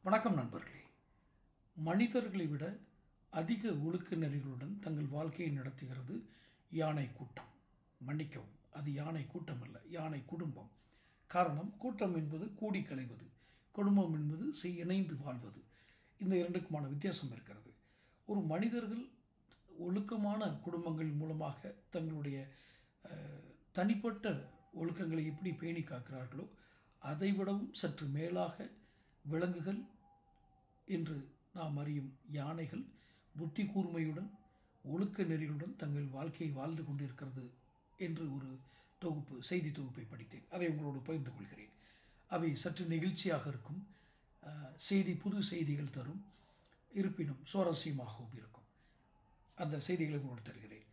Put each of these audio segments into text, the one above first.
வணக்கம் நண்பர்களே. மனிதர்களை விட அதிக ஒழுக்க நெறிகளுடன் தங்கள் வாழ்க்கையை நடத்துகிறது யானை கூட்டம். மன்னிக்கவும், அது யானை கூட்டம் அல்ல, யானை குடும்பம். காரணம், கூட்டம் என்பது கூடி கலைவது, குடும்பம் என்பது இணைந்து வாழ்வது. இந்த இரண்டுக்குமான வித்தியாசம் இருக்கிறது. ஒரு மனிதர்கள் ஒழுக்கமான குடும்பங்கள் மூலமாக தங்களுடைய தனிப்பட்ட ஒழுக்கங்களை எப்படி பேணி காக்கிறார்களோ அதைவிடவும் சற்று மேலாக விலங்குகள் என்று நாம் அறியும் யானைகள் புத்தி கூர்மையுடன் ஒழுக்க நெறிகளுடன் தங்கள் வாழ்க்கையை வாழ்ந்து கொண்டிருக்கிறது என்று ஒரு செய்தி தொகுப்பை படித்தேன். அதை உங்களோடு பகிர்ந்து கொள்கிறேன். அவை சற்று நெகிழ்ச்சியாக இருக்கும், புது செய்திகள் தரும், இருப்பினும் சுவாரஸ்யமாகவும் இருக்கும். அந்த செய்திகளை உங்களோடு தருகிறேன்.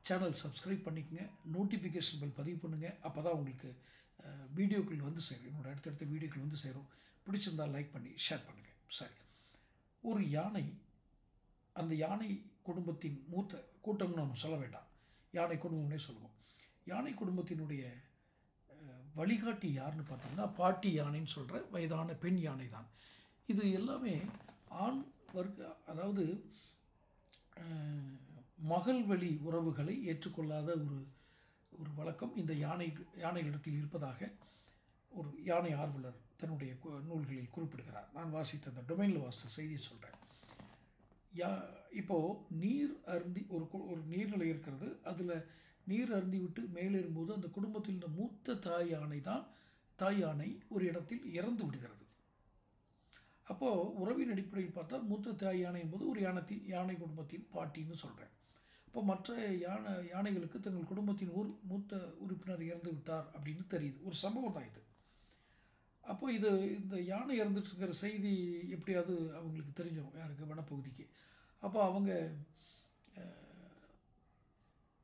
சேனல் சப்ஸ்கிரைப் பண்ணிக்கங்க, நோட்டிஃபிகேஷன் பெல் பதிவு பண்ணுங்கள். அப்போ தான் உங்களுக்கு வீடியோக்கள் வந்து சேரும், என்னோடய அடுத்தடுத்த வீடியோக்கள் வந்து சேரும். பிடிச்சிருந்தால் லைக் பண்ணி ஷேர் பண்ணுங்கள். சரி, ஒரு யானை, அந்த யானை குடும்பத்தின் மூத்த கூட்டம்னு நம்ம சொல்ல வேண்டாம், யானை குடும்பம்னே சொல்லுவோம். யானை குடும்பத்தினுடைய வழிகாட்டி யாருன்னு பார்த்தீங்கன்னா பாட்டி யானைன்னு சொல்கிற வயதான பெண் யானை தான். இது எல்லாமே ஆண் அதாவது மகள் வழி உறவுகளை ஏற்றுக்கொள்ளாத ஒரு வழக்கம் இந்த யானைகளிடத்தில் இருப்பதாக ஒரு யானை ஆர்வலர் தன்னுடைய நூல்களில் குறிப்பிடுகிறார். நான் வாசித்த அந்த டொமைனில் வாசித்த செய்தியை சொல்கிறேன். இப்போது நீர் அருந்தி ஒரு நீர்நிலை இருக்கிறது, அதில் நீர் அருந்தி விட்டு மேலேறும்போது அந்த குடும்பத்தில் இந்த மூத்த தாய் யானை ஒரு இடத்தில் இறந்து விடுகிறது. அப்போது உறவின் அடிப்படையில் பார்த்தா மூத்த தாய் யானை என்பது ஒரு யானை குடும்பத்தின் பாட்டின்னு சொல்கிறேன். இப்போ மற்ற யானைகளுக்கு தங்கள் குடும்பத்தின் மூத்த உறுப்பினர் இறந்து விட்டார் அப்படின்னு தெரியுது. ஒரு சம்பவம் தான் இது. அப்போ இந்த யானை இறந்துட்டு இருக்கிற செய்தி எப்படியாவது அவங்களுக்கு தெரிஞ்சிடும், யாருக்கு, வனப்பகுதிக்கு. அப்போ அவங்க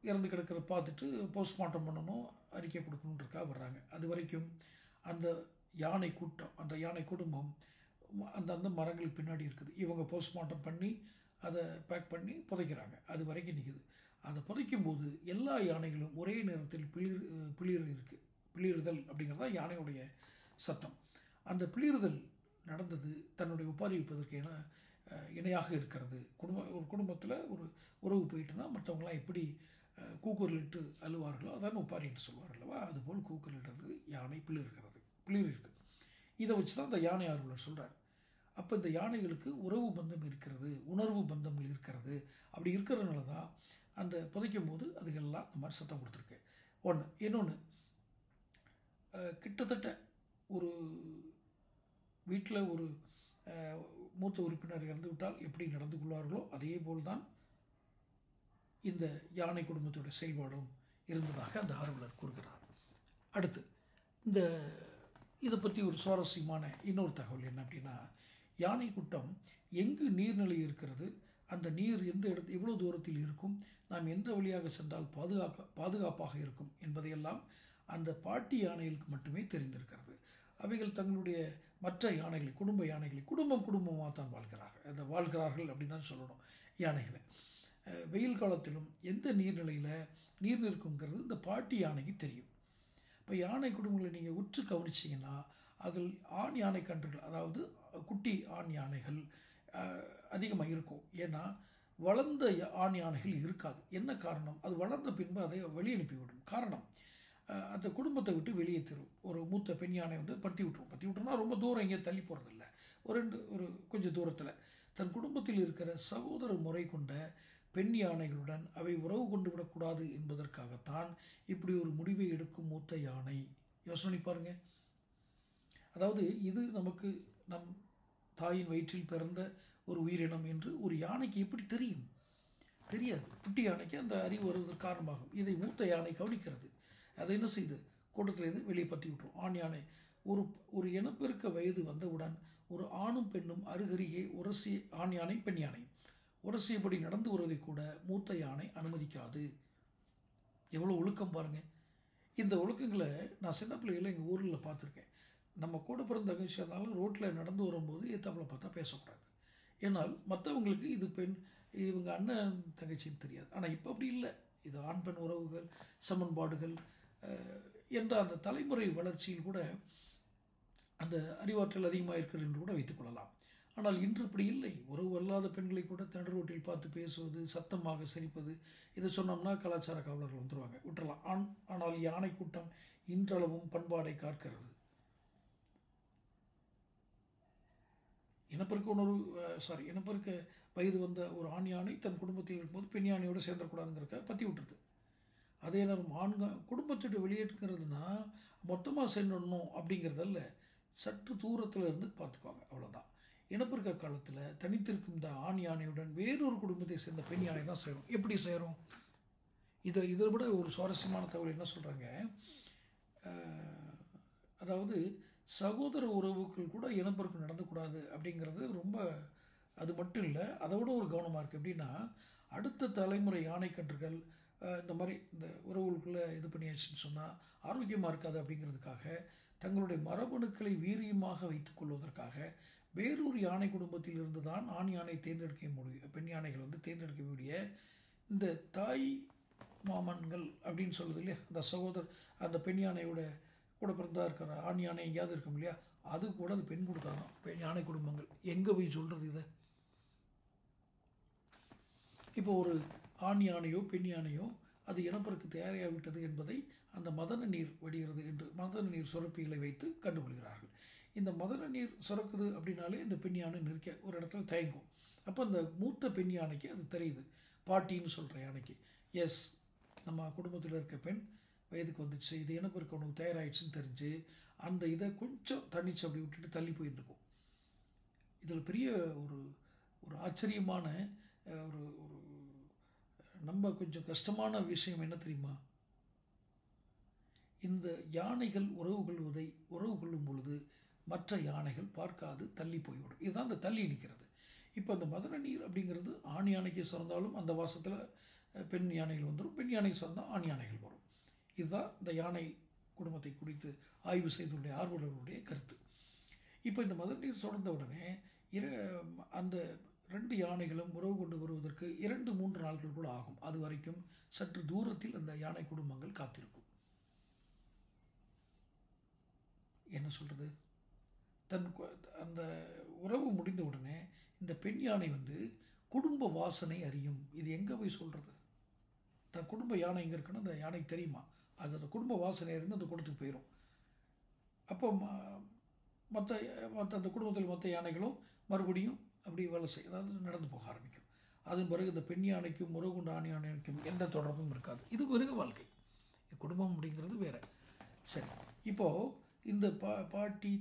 இறந்து கிடக்கிற பார்த்துட்டு போஸ்ட்மார்ட்டம் பண்ணணும், அறிக்கை கொடுக்கணுன்றக்காக வர்றாங்க. அது வரைக்கும் அந்த யானை கூட்டம், அந்த யானை குடும்பம் அந்த மரங்களுக்கு பின்னாடி இருக்குது. இவங்க போஸ்ட்மார்ட்டம் பண்ணி அதை பேக் பண்ணி புதைக்கிறாங்க. அது வரைக்கும் நிற்குது. அதை புதைக்கும்போது எல்லா யானைகளும் ஒரே நேரத்தில் பிளிறுதல் அப்படிங்கிறது தான் யானையுடைய சத்தம். அந்த பிளிறுதல் நடந்தது தன்னுடைய ஒப்பாரிப்பதற்கு இணையாக இருக்கிறது. ஒரு குடும்பத்தில் ஒரு உறவு போயிட்டுனா மற்றவங்களாம் எப்படி கூக்குரலிட்டு அழுவார்களோ அதான் ஒப்பாரின்னு சொல்வார்கள் அல்லவா, அதுபோல் கூக்குரலிடுறது யானை பிளிருக்கு. இதை வச்சு தான் அந்த யானை ஆர்வலர் சொல்கிறார். அப்போ இந்த யானைகளுக்கு உறவு பந்தம் இருக்கிறது, உணர்வு பந்தங்கள் இருக்கிறது. அப்படி இருக்கிறதுனால தான் அந்த புதைக்கும் போது அதுக்கெல்லாம் இந்த மாதிரி சத்தம் கொடுத்துருக்கு. இன்னொன்று, கிட்டத்தட்ட ஒரு வீட்டில் ஒரு மூத்த உறுப்பினர் இறந்து விட்டால் எப்படி நடந்து கொள்வார்களோ அதே போல்தான் இந்த யானை குடும்பத்தோட செயல்பாடும் இருந்ததாக அந்த ஆர்வலர் கூறுகிறார். அடுத்து இதை பற்றி ஒரு சுவாரஸ்யமான இன்னொரு தகவல் என்ன அப்படின்னா, யானை கூட்டம் எங்கு நீர்நிலை இருக்கிறது, அந்த நீர் எவ்வளோ தூரத்தில் இருக்கும், நாம் எந்த வழியாக சென்றால் பாதுகாப்பாக இருக்கும் என்பதையெல்லாம் அந்த பாட்டி யானைகளுக்கு மட்டுமே தெரிந்திருக்கிறது. அவைகள் தங்களுடைய மற்ற யானைகளை, குடும்பமாக தான் வாழ்கிறார்கள் அப்படின்னு தான் சொல்லணும். யானைகளை வெயில் காலத்திலும் எந்த நீர்நிலையில் நீர் இருக்குங்கிறது இந்த பாட்டி யானைக்கு தெரியும். இப்போ யானை குடும்பங்களை நீங்கள் உற்று கவனிச்சிங்கன்னா அதில் ஆண் யானை கன்றுகள், அதாவது குட்டி ஆண் யானைகள் அதிகமாக இருக்கும். ஏன்னா வளர்ந்த ஆண் யானைகள் இருக்காது. என்ன காரணம்? அது வளர்ந்த பின்பு அதை வெளியே அனுப்பிவிடும். காரணம், அந்த குடும்பத்தை விட்டு வெளியே தரும். ஒரு மூத்த பெண் யானை பற்றி விட்டுருன்னா ரொம்ப தூரம் எங்கேயும் தள்ளி போகிறதில்ல, ஒரு கொஞ்சம் தூரத்தில் தன் குடும்பத்தில் இருக்கிற சகோதர முறை கொண்ட பெண் யானைகளுடன் அவை உறவு கொண்டு விடக்கூடாது என்பதற்காகத்தான் இப்படி ஒரு முடிவை எடுக்கும் மூத்த யானை. யோசனை பாருங்க. அதாவது இது நம் தாயின் வயிற்றில் பிறந்த ஒரு உயிரினம் என்று ஒரு யானைக்கு எப்படி தெரியும்? தெரியாது. குட்டி யானைக்கு அந்த அறிவு வருவதற்கு காரணமாகும். இதை மூத்த யானை கவனிக்கிறது. அதை என்ன செய்து கூட்டத்திலேருந்து வெளியே பற்றி விட்டுரும். ஆண் யானை ஒரு இனப்பெருக்க வயது வந்தவுடன் ஒரு ஆணும் பெண்ணும் அருகருகே ஆண் யானை பெண் யானை உரசியபடி நடந்து வருவதை கூட மூத்த யானை அனுமதிக்காது. எவ்வளோ ஒழுக்கம் பாருங்கள். இந்த ஒழுக்கங்களை நான் சின்ன பிள்ளைகளில் எங்கள் ஊரில் பார்த்துருக்கேன். நம்ம கூட பிறந்த தங்கச்சினாலும் ரோட்டில் நடந்து வரும்போது ஏத்தாப்பில் பார்த்தா பேசக்கூடாது. ஏன்னால் மற்றவங்களுக்கு இது பெண், இவங்க அண்ணன் தங்கச்சின்னு தெரியாது. ஆனால் இப்போ அப்படி இல்லை. இது ஆண் பெண் உறவுகள், சமன்பாடுகள் என்ற அந்த தலைமுறை வளர்ச்சியில் கூட அந்த அறிவாற்றல் அதிகமாக இருக்கிறது என்று கூட வைத்துக்கொள்ளலாம். ஆனால் இன்று அப்படி இல்லை. உறவு அல்லாத பெண்களை கூட நடுரோட்டில் பார்த்து பேசுவது, சத்தமாக சிரிப்பது, இதை சொன்னோம்னா கலாச்சார காவலர்கள் வந்துடுவாங்க, விட்டுறலாம். ஆனால் யானை கூட்டம் இன்றளவும் பண்பாடை காக்கிறது. இனப்பெருக்க வயது வந்த ஒரு ஆண் யானை தன் குடும்பத்தில் இருக்கும்போது பெண் யானையோடு சேர்ந்துடக்கூடாதுங்கிறக்க பற்றி விட்டுருது. அதே நேரம் குடும்பத்திட்டு வெளியேற்றுங்கிறதுனா மொத்தமாக சென்றணும் அப்படிங்கிறதல்ல, சற்று தூரத்தில் இருந்து பார்த்துக்குவாங்க, அவ்வளோதான். இனப்பெருக்க காலத்தில் தனித்திருக்கும் இந்த ஆண் யானையுடன் வேறொரு குடும்பத்தை சேர்ந்த பெண் யானை தான் சேரும். எப்படி சேரும்? இதை விட ஒரு சுவாரஸ்யமான தகவல் என்ன சொல்கிறாங்க, அதாவது சகோதர உறவுகள் கூட இனப்பெருக்கம் நடந்துக்கூடாது அப்படிங்கிறது ரொம்ப, அது மட்டும் இல்லை, அதை விட ஒரு கவனமாக இருக்குது. எப்படின்னா, அடுத்த தலைமுறை யானைக்கன்றுகள் இந்த மாதிரி இந்த உறவுகளுக்குள்ளே இது பண்ணியாச்சுன்னு சொன்னால் ஆரோக்கியமாக இருக்காது அப்படிங்கிறதுக்காக தங்களுடைய மரபணுக்களை வீரியமாக வைத்துக் கொள்வதற்காக வேறொரு யானை குடும்பத்தில் இருந்து தான் ஆண் யானை தேர்ந்தெடுக்க முடியும், பெண் யானைகள் வந்து தேர்ந்தெடுக்க முடிய இந்த தாய் மாமன்கள் அப்படின்னு சொல்லுது இல்லையா, அந்த அந்த பெண் யானையோட கூட பிறந்தா இருக்கிற ஆண் யானை எங்கேயாவது இருக்கும் இல்லையா, அது கூட அது பெண் கொடுத்தாதான் பெண் யானை குடும்பங்கள். எங்கே போய் சொல்கிறது இதை? இப்போ ஒரு ஆண் யானையோ பெண் யானையோ அது இனப்பெருக்கு தயாராகிவிட்டது என்பதை அந்த மதன நீர் வடிகிறது என்று மதன நீர் சுரப்பிகளை வைத்து கண்டுகொள்கிறார்கள். இந்த மதன நீர் சுரக்குது அப்படின்னாலே இந்த பெண் யானை நிற்க ஒரு இடத்துல தயங்கும். அப்போ அந்த மூத்த பெண் யானைக்கு அது தெரியுது, பாட்டின்னு சொல்கிற யானைக்கு, எஸ் நம்ம குடும்பத்தில் இருக்க பெண் வயதுக்கு வந்துடுச்சு, இது இனப்பெருக்க உணவு தயாராகிடுச்சுன்னு தெரிஞ்சு அந்த இதை கொஞ்சம் தண்ணிச்சு அப்படி விட்டுட்டு தள்ளி போயிருந்துக்கும். இதில் பெரிய ஒரு ஒரு ஆச்சரியமான ஒரு ஒரு நம்ம கொஞ்சம் கஷ்டமான விஷயம் என்ன தெரியுமா, இந்த யானைகள் உறவு கொள்ளும் பொழுது மற்ற யானைகள் பார்க்காது தள்ளி போய்விடும். இதுதான் அந்த தள்ளி நிற்கிறது. இப்போ அந்த மதன நீர் அப்படிங்கிறது ஆண் யானைக்கு சிறந்தாலும் அந்த வாசத்தில் பெண் யானைகள் வந்துடும், பெண் யானைக்கு சிறந்தால் ஆண் யானைகள் வரும். இதுதான் இந்த யானை குடும்பத்தை குறித்து ஆய்வு செய்துள்ள ஆர்வலர்களுடைய கருத்து. இப்போ இந்த மதன நீர் சுரந்த உடனே அந்த 2 யானைகளும் உறவு கொண்டு வருவதற்கு 2-3 நாட்கள் கூட ஆகும். அது வரைக்கும் சற்று தூரத்தில் அந்த யானை குடும்பங்கள் காத்திருக்கும். என்ன சொல்கிறது, அந்த உறவு முடிந்த உடனே இந்த பெண் யானை வந்து குடும்ப வாசனை அறியும். இது எங்கே போய் சொல்கிறது? தன் குடும்ப யானை எங்கே இருக்குன்னு அந்த யானை தெரியுமா, அது அந்த குடும்ப வாசனை அறிந்து அந்த கூட்டத்துக்கு போயிடும். அப்போ மற்ற அந்த குடும்பத்தில் மற்ற யானைகளும் மறுபடியும் அப்படி வேலை அதாவது நடந்து போக ஆரம்பிக்கும். அதன் பிறகு இந்த பெண் யானைக்கும் உறவு கொண்ட ஆண் யானைக்கும் எந்த தொடர்பும் இருக்காது. இது மிருக வாழ்க்கை. குடும்பம் அப்படிங்கிறது வேறு. சரி, இப்போது இந்த பாட்டி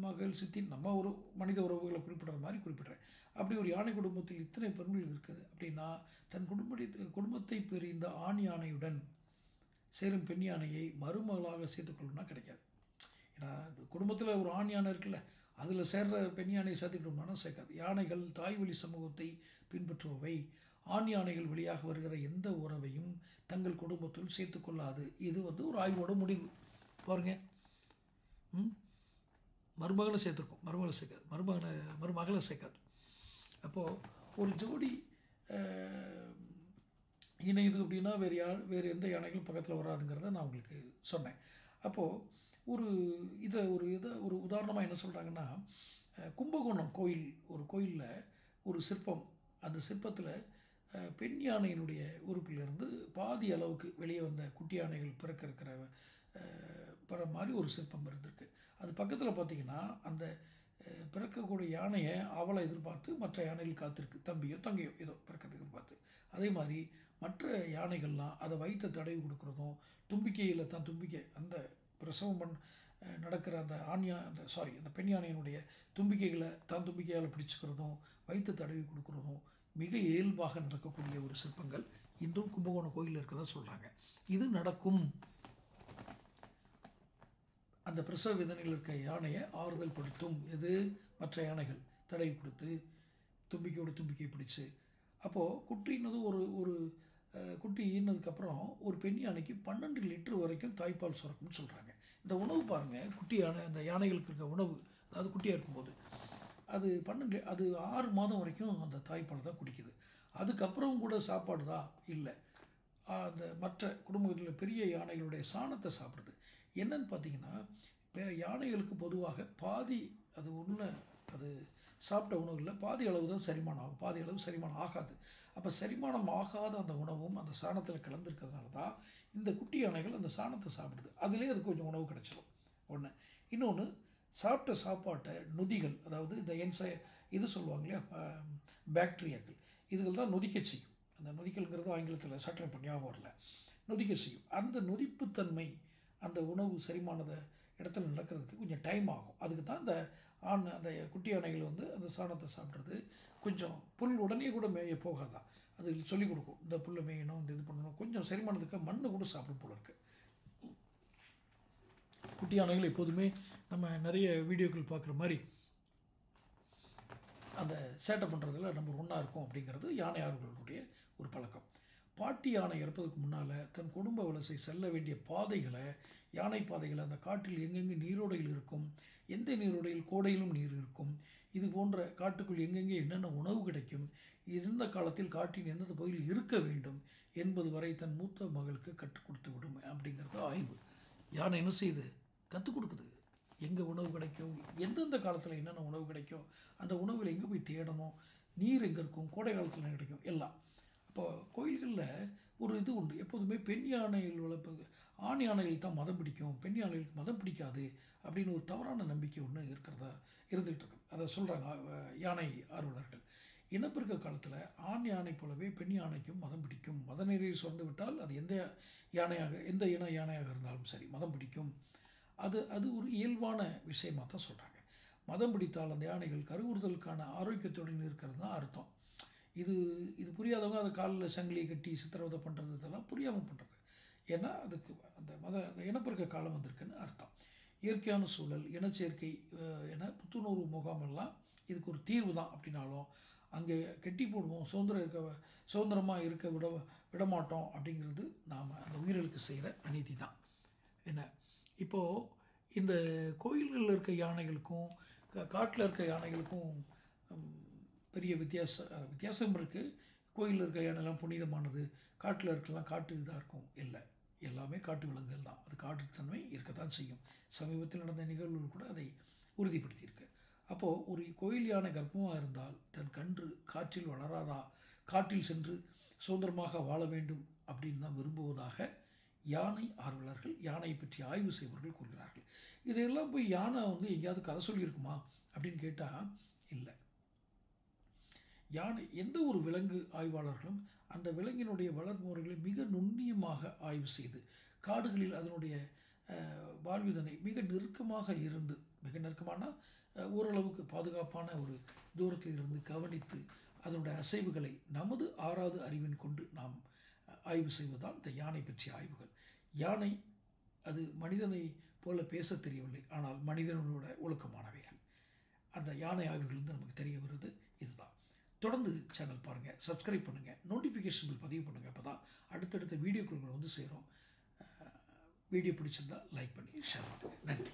மகள் சித்தி நம்ம ஒரு மனித உறவுகளை குறிப்பிடுற மாதிரி குறிப்பிட்றேன். அப்படி ஒரு யானை குடும்பத்தில் இத்தனை பெண்கள் இருக்குது அப்படின்னா தன் குடும்பத்தை பிரிந்த ஆண் யானையுடன் சேரும் பெண் யானையை மருமகளாக சேர்த்துக்கொள்ளணும்னா கிடைக்காது. ஏன்னா குடும்பத்தில் ஒரு ஆண் யானை இருக்குல்ல, அதில் சேர்ற பெண் யானையை சேர்த்துக்கிட்டோம்னா சேர்க்காது. யானைகள் தாய்வழி சமூகத்தை பின்பற்றுபவை. ஆண் யானைகள் வழியாக வருகிற எந்த உறவையும் தங்கள் குடும்பத்தில் சேர்த்துக்கொள்ளாது. இது வந்து ஒரு ஆய்வோட முடிவு பாருங்க. மருமகளை சேர்த்துருக்கோம், மருமகளை சேர்க்காது, மருமகளை சேர்க்காது. அப்போது ஒரு ஜோடி இணையுது அப்படின்னா வேறு எந்த யானைகளும் பக்கத்தில் வராதுங்கிறத நான் உங்களுக்கு சொன்னேன். அப்போது ஒரு உதாரணமாக என்ன சொல்கிறாங்கன்னா, கும்பகோணம் ஒரு கோயிலில் ஒரு சிற்பம், அந்த சிற்பத்தில் பெண் யானையினுடைய உறுப்பிலிருந்து பாதி அளவுக்கு வெளியே வந்த குட்டி யானைகள் பிற மாதிரி ஒரு சிற்பம் இருந்திருக்கு. அது பக்கத்தில் பார்த்திங்கன்னா அந்த பிறக்கக்கூடிய யானையை அவளை எதிர்பார்த்து மற்ற யானைகள் காத்திருக்கு, தம்பியோ தங்கையோ ஏதோ பிறக்கிறதுக்கு எதிர்பார்த்து. அதே மாதிரி மற்ற யானைகள்லாம் அதை வயிற்றை தடவி கொடுக்குறதும், தும்பிக்கையில் தான் அந்த பிரசவம் நடக்கிற அந்த அந்த பெண் யானையினுடைய தும்பிக்கைகளை தான் தும்பிக்கையால் பிடிச்சிக்கிறதும் வயிற்று தடவி கொடுக்குறதும் மிக இயல்பாக நடக்கக்கூடிய ஒரு சிற்பங்கள் இன்றும் கும்பகோணம் கோயிலில் இருக்கிறதா சொல்கிறாங்க. இது நடக்கும். அந்த பிரசவ வேதனையில் இருக்க யானையை ஆறுதல் படுத்தும். எது? மற்ற யானைகள் தடவி கொடுத்து தும்பிக்கை பிடிச்சு. அப்போது குட்டின்னது ஒரு குட்டி ஈனதுக்கப்புறம் ஒரு பெண் யானைக்கு 12 லிட்டர் வரைக்கும் தாய்ப்பால் சுரக்கும்னு சொல்கிறாங்க. இந்த உணவு பாருங்கள், குட்டி யானை அந்த யானைகளுக்கு இருக்க உணவு, அதாவது குட்டியாக இருக்கும்போது அது 6 மாதம் வரைக்கும் அந்த தாய்ப்பால் தான் குடிக்குது. அதுக்கப்புறம் கூட சாப்பாடு தான் இல்லை, அந்த மற்ற குடும்பத்தில் பெரிய யானைகளுடைய சாணத்தை சாப்பிடுது. என்னன்னு பார்த்தீங்கன்னா, யானைகளுக்கு பொதுவாக பாதி அது அது சாப்பிட்ட உணவுகளில் பாதி அளவு தான் செரிமானம் ஆகும், பாதி அளவு செரிமானம் ஆகாது. அப்போ செரிமானம் ஆகாத அந்த உணவும் அந்த சாணத்தில் கலந்துருக்கிறதுனால தான் இந்த குட்டி யானைகள் அந்த சாணத்தை சாப்பிடுது. அதிலே அதுக்கு கொஞ்சம் உணவு கிடச்சிடும் ஒன்று. இன்னொன்று, சாப்பிட்ட சாப்பாட்டை நொதிகள், அதாவது இந்த இது சொல்லுவாங்க இல்லையா, பாக்டீரியாக்கள், இதுகள் தான் நொதிக்க செய்யும். அந்த நொதிக்கல்ங்கிறது ஆங்கிலத்தில் சட்டை ஞாபகம் வரல, நொதிக்க செய்யும். அந்த நொதிப்புத்தன்மை அந்த உணவு செரிமானத இடத்துல நடக்கிறதுக்கு கொஞ்சம் டைம் ஆகும். அதுக்கு தான் அந்த குட்டி யானைகள் அந்த சாணத்தை சாப்பிட்றது. கொஞ்சம் புல் உடனே கூட மேய போகாதான், அது சொல்லிக் கொடுக்கும், இந்த புல்லை மேயணும், இந்த இது பண்ணணும், கொஞ்சம் செரிமானத்துக்கு மண்ணு கூட சாப்பிடும் போல இருக்குது. குட்டி யானைகள் எப்போதுமே நம்ம நிறைய வீடியோக்கள் பார்க்குற மாதிரி அந்த சேட்டை பண்ணுறதுல நம்பர் 1 இருக்கும் அப்படிங்கிறது யானையார்களுடைய ஒரு பழக்கம். பாட்டி யானை இறப்பதற்கு முன்னால் தன் குடும்ப வலசை செல்ல வேண்டிய பாதைகளை, யானை பாதைகளை, அந்த காட்டில் எங்கெங்கே நீரோடைகள் இருக்கும், எந்த நீரோடையில் கோடையிலும் நீர் இருக்கும், இது போன்ற காட்டுக்குள் எங்கெங்கே என்னென்ன உணவு கிடைக்கும், எந்த காலத்தில் காட்டின் எந்தெந்த பகுதியில் இருக்க வேண்டும் என்பது வரை தன் மூத்த மகளுக்கு கற்றுக் கொடுத்து விடும் அப்படிங்கிறது ஆய்வு. யானை என்ன செய்யுது, கற்றுக் கொடுக்குது. எங்கே உணவு கிடைக்கும், எந்தெந்த காலத்தில் என்னென்ன உணவு கிடைக்கும், அந்த உணவில் எங்கே போய் தேடணும், நீர் எங்கே இருக்கும், கோடை காலத்தில் என்ன கிடைக்கும், எல்லாம். அப்போ கோயில்களில் ஒரு இது உண்டு, எப்போதுமே பெண் யானைகள் வளர்ப்பது, ஆண் யானைகள் தான் மதம் பிடிக்கும், பெண் யானைகளுக்கு மதம் பிடிக்காது அப்படின்னு ஒரு தவறான நம்பிக்கை ஒன்று இருந்துகிட்டு இருக்கு. அதை சொல்கிறாங்க யானை ஆர்வலர்கள். இனப்பெருக்க காலத்தில் ஆண் யானை போலவே பெண் யானைக்கும் மதம் பிடிக்கும், மத நெறியை சொந்து விட்டால் அது எந்த இன யானையாக இருந்தாலும் சரி மதம் பிடிக்கும். அது ஒரு இயல்பான விஷயமாக தான் சொல்கிறாங்க. மதம் பிடித்தால் அந்த யானைகள் கருவுறுதலுக்கான ஆரோக்கியத்துடன் இருக்கிறது தான் அர்த்தம். இது புரியாதவங்க அதை காலில் சங்கிலியை கட்டி சித்திரவதை பண்ணுறது, இதெல்லாம் புரியாமல் பண்ணுறது. ஏன்னா அதுக்கு அந்த இனப்பெருக்க காலம் வந்திருக்குன்னு அர்த்தம். இயற்கையான சூழல், இனச்சேர்க்கை என புத்துணர்வு முகாமெல்லாம் இதுக்கு ஒரு தீர்வு தான். அப்படின்னாலும் அங்கே கெட்டி போடுவோம், சுதந்திரமாக இருக்க விடமாட்டோம் அப்படிங்கிறது நாம் அந்த உயிர்களுக்கு செய்கிற அநீதி தான். என்ன, இப்போது இந்த கோயில்களில் இருக்க யானைகளுக்கும் காட்டில் இருக்க யானைகளுக்கும் பெரிய வித்தியாசம் இருக்குது. கோயிலில் இருக்க யானைலாம் புனிதமானது, காட்டில் இருக்கலாம் காட்டு இதாக இருக்கும், இல்லை, எல்லாமே காட்டு விலங்குகள் தான். அது காட்டுத்தன்மை இருக்கத்தான் செய்யும். சமீபத்தில் நடந்த நிகழ்வுகள் கூட அதை உறுதிப்படுத்தியிருக்கு. அப்போது ஒரு கோயில் யானை கர்ப்பமாக இருந்தால் தன் கன்று காற்றில் வளராதா, காட்டில் சென்று சுதந்திரமாக வாழ வேண்டும் அப்படின்னு தான் விரும்புவதாக யானை ஆர்வலர்கள், யானை பற்றி ஆய்வு செய்வர்கள் கூறுகிறார்கள். இதையெல்லாம் போய் யானை எங்கேயாவது கதை சொல்லியிருக்குமா அப்படின்னு கேட்டால் இல்லை. யானை, எந்த ஒரு விலங்கு ஆய்வாளர்களும் அந்த விலங்கினுடைய வளர்முறைகளை மிக நுண்ணியமாக ஆய்வு செய்து காடுகளில் அதனுடைய வாழ்விதனை மிக நெருக்கமாக இருந்து, மிக நெருக்கமான ஓரளவுக்கு பாதுகாப்பான ஒரு தூரத்தில் இருந்து கவனித்து அதனுடைய அசைவுகளை நமது 6வது அறிவின் கொண்டு நாம் ஆய்வு செய்வதுதான் இந்த யானை பற்றிய ஆய்வுகள். யானை அது மனிதனை போல பேச தெரியவில்லை, ஆனால் மனிதனோட ஒழுக்கமானவைகள். அந்த யானை ஆய்வுகள் நமக்கு தெரிய வருது. இதுதான். தொடர்ந்து சேனல் பாருங்கள், சப்ஸ்கிரைப் பண்ணுங்கள், நோட்டிஃபிகேஷன் பில் பதிவு பண்ணுங்கள். அப்போ தான் அடுத்தடுத்த வீடியோக்கள் சேரும். வீடியோ பிடிச்சிருந்தால் லைக் பண்ணி ஷேர் பண்ணுங்கள். நன்றி.